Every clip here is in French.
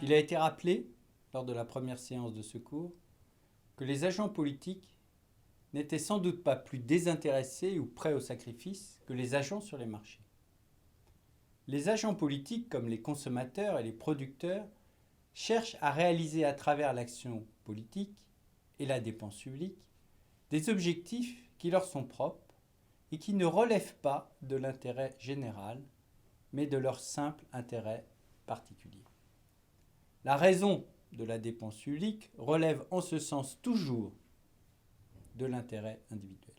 Il a été rappelé, lors de la première séance de ce cours, que les agents politiques n'étaient sans doute pas plus désintéressés ou prêts au sacrifice que les agents sur les marchés. Les agents politiques, comme les consommateurs et les producteurs, cherchent à réaliser à travers l'action politique et la dépense publique des objectifs qui leur sont propres et qui ne relèvent pas de l'intérêt général, mais de leur simple intérêt particulier. La raison de la dépense publique relève en ce sens toujours de l'intérêt individuel.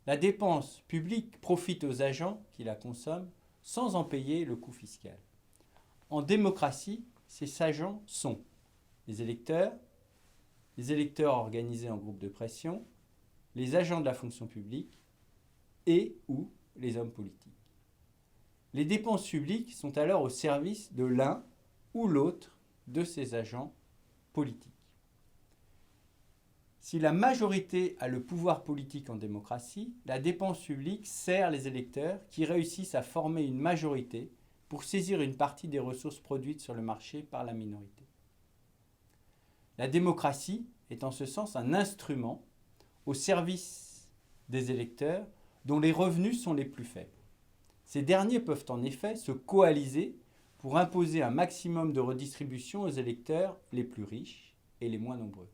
La dépense publique profite aux agents qui la consomment sans en payer le coût fiscal. En démocratie, ces agents sont les électeurs organisés en groupes de pression, les agents de la fonction publique et ou les hommes politiques. Les dépenses publiques sont alors au service de l'un ou l'autre de ces agents politiques. Si la majorité a le pouvoir politique en démocratie, la dépense publique sert les électeurs qui réussissent à former une majorité pour saisir une partie des ressources produites sur le marché par la minorité. La démocratie est en ce sens un instrument au service des électeurs dont les revenus sont les plus faibles. Ces derniers peuvent en effet se coaliser pour imposer un maximum de redistribution aux électeurs les plus riches et les moins nombreux.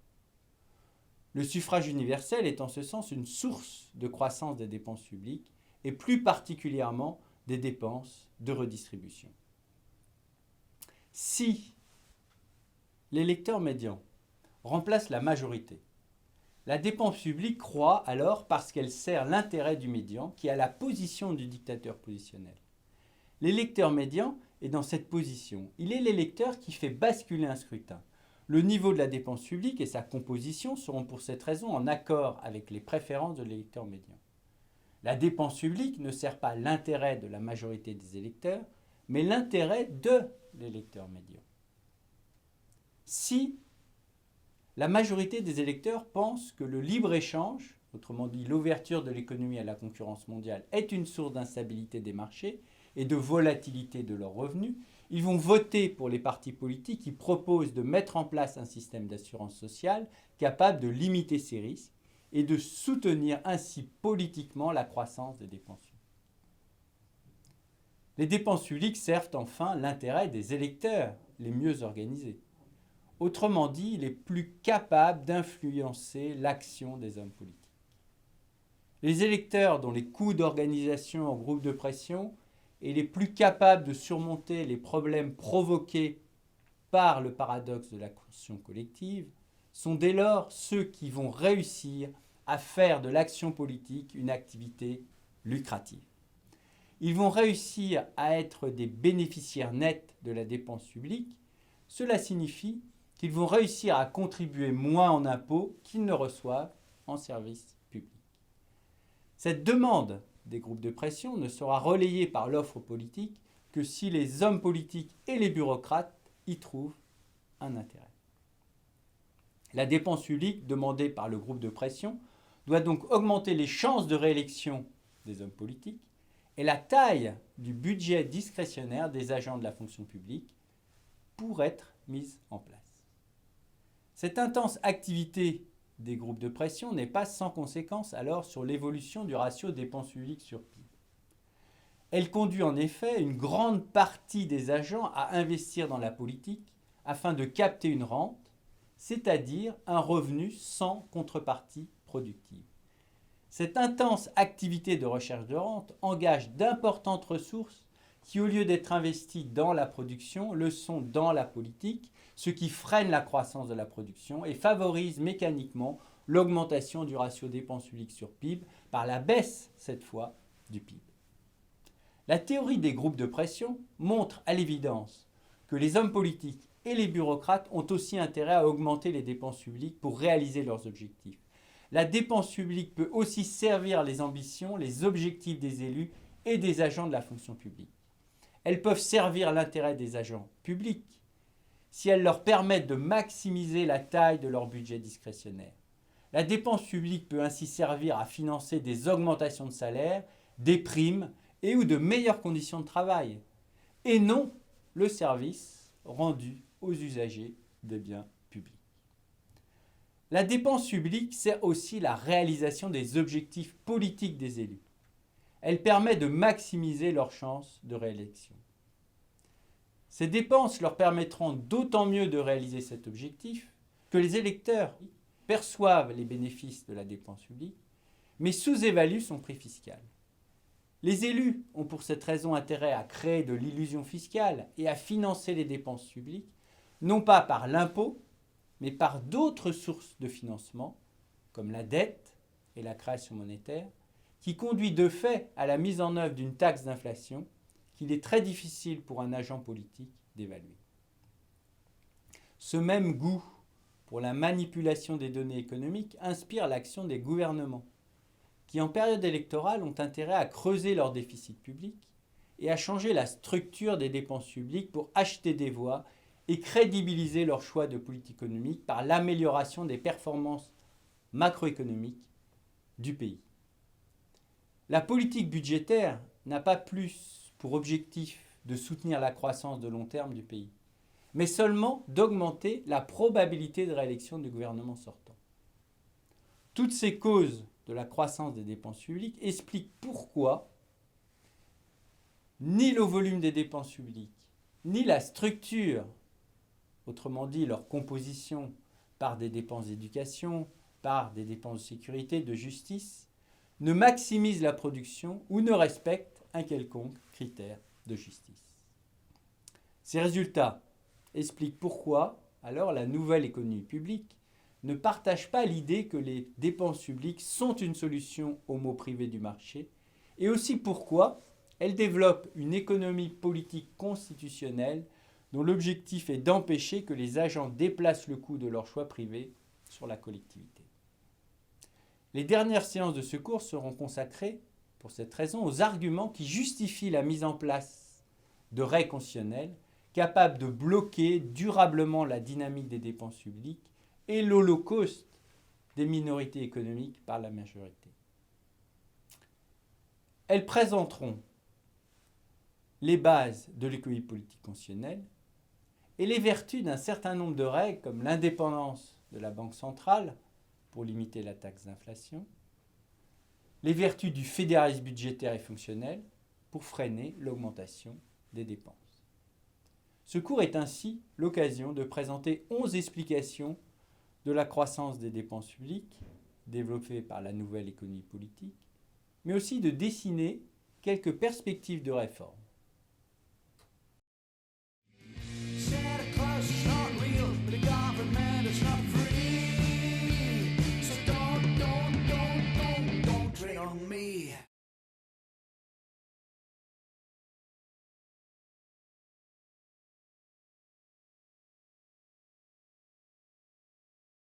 Le suffrage universel est en ce sens une source de croissance des dépenses publiques et plus particulièrement des dépenses de redistribution. Si l'électeur médian remplace la majorité, la dépense publique croît alors parce qu'elle sert l'intérêt du médian qui a la position du dictateur positionnel. L'électeur médian est dans cette position. Il est l'électeur qui fait basculer un scrutin. Le niveau de la dépense publique et sa composition seront pour cette raison en accord avec les préférences de l'électeur médian. La dépense publique ne sert pas l'intérêt de la majorité des électeurs, mais l'intérêt de l'électeur médian. Si la majorité des électeurs pense que le libre-échange, autrement dit l'ouverture de l'économie à la concurrence mondiale, est une source d'instabilité des marchés et de volatilité de leurs revenus, ils vont voter pour les partis politiques qui proposent de mettre en place un système d'assurance sociale capable de limiter ces risques et de soutenir ainsi politiquement la croissance des dépenses publiques. Les dépenses publiques servent enfin l'intérêt des électeurs les mieux organisés. Autrement dit, les plus capables d'influencer l'action des hommes politiques. Les électeurs dont les coûts d'organisation en groupe de pression et les plus capables de surmonter les problèmes provoqués par le paradoxe de la conscience collective sont dès lors ceux qui vont réussir à faire de l'action politique une activité lucrative. Ils vont réussir à être des bénéficiaires nets de la dépense publique. Cela signifie qu'ils vont réussir à contribuer moins en impôts qu'ils ne reçoivent en services publics. Cette demande des groupes de pression ne sera relayée par l'offre politique que si les hommes politiques et les bureaucrates y trouvent un intérêt. La dépense publique demandée par le groupe de pression doit donc augmenter les chances de réélection des hommes politiques et la taille du budget discrétionnaire des agents de la fonction publique pour être mise en place. Cette intense activité des groupes de pression n'est pas sans conséquence alors sur l'évolution du ratio dépenses publiques sur PIB. Elle conduit en effet une grande partie des agents à investir dans la politique afin de capter une rente, c'est-à-dire un revenu sans contrepartie productive. Cette intense activité de recherche de rente engage d'importantes ressources qui, au lieu d'être investies dans la production, le sont dans la politique, ce qui freine la croissance de la production et favorise mécaniquement l'augmentation du ratio dépenses publiques sur PIB par la baisse, cette fois, du PIB. La théorie des groupes de pression montre à l'évidence que les hommes politiques et les bureaucrates ont aussi intérêt à augmenter les dépenses publiques pour réaliser leurs objectifs. La dépense publique peut aussi servir les ambitions, les objectifs des élus et des agents de la fonction publique. Elles peuvent servir l'intérêt des agents publics si elles leur permettent de maximiser la taille de leur budget discrétionnaire. La dépense publique peut ainsi servir à financer des augmentations de salaire, des primes et ou de meilleures conditions de travail, et non le service rendus aux usagers des biens publics. La dépense publique sert aussi la réalisation des objectifs politiques des élus. Elle permet de maximiser leurs chances de réélection. Ces dépenses leur permettront d'autant mieux de réaliser cet objectif que les électeurs perçoivent les bénéfices de la dépense publique, mais sous-évaluent son prix fiscal. Les élus ont pour cette raison intérêt à créer de l'illusion fiscale et à financer les dépenses publiques, non pas par l'impôt, mais par d'autres sources de financement, comme la dette et la création monétaire, qui conduit de fait à la mise en œuvre d'une taxe d'inflation qu'il est très difficile pour un agent politique d'évaluer. Ce même goût pour la manipulation des données économiques inspire l'action des gouvernements, qui en période électorale ont intérêt à creuser leur déficit public et à changer la structure des dépenses publiques pour acheter des voix et crédibiliser leur choix de politique économique par l'amélioration des performances macroéconomiques du pays. La politique budgétaire n'a pas plus pour objectif de soutenir la croissance de long terme du pays, mais seulement d'augmenter la probabilité de réélection du gouvernement sortant. Toutes ces causes de la croissance des dépenses publiques expliquent pourquoi ni le volume des dépenses publiques, ni la structure, autrement dit leur composition par des dépenses d'éducation, par des dépenses de sécurité, de justice, ne maximisent la production ou ne respectent un quelconque critère de justice. Ces résultats expliquent pourquoi, alors, la nouvelle économie publique ne partage pas l'idée que les dépenses publiques sont une solution aux maux privés du marché, et aussi pourquoi elle développe une économie politique constitutionnelle dont l'objectif est d'empêcher que les agents déplacent le coût de leurs choix privés sur la collectivité. Les dernières séances de ce cours seront consacrées, pour cette raison, aux arguments qui justifient la mise en place de règles constitutionnelles capables de bloquer durablement la dynamique des dépenses publiques et l'holocauste des minorités économiques par la majorité. Elles présenteront les bases de l'économie politique constitutionnelle et les vertus d'un certain nombre de règles comme l'indépendance de la Banque centrale pour limiter la taxe d'inflation, les vertus du fédéralisme budgétaire et fonctionnel pour freiner l'augmentation des dépenses. Ce cours est ainsi l'occasion de présenter 11 explications de la croissance des dépenses publiques développées par la nouvelle économie politique, mais aussi de dessiner quelques perspectives de réforme.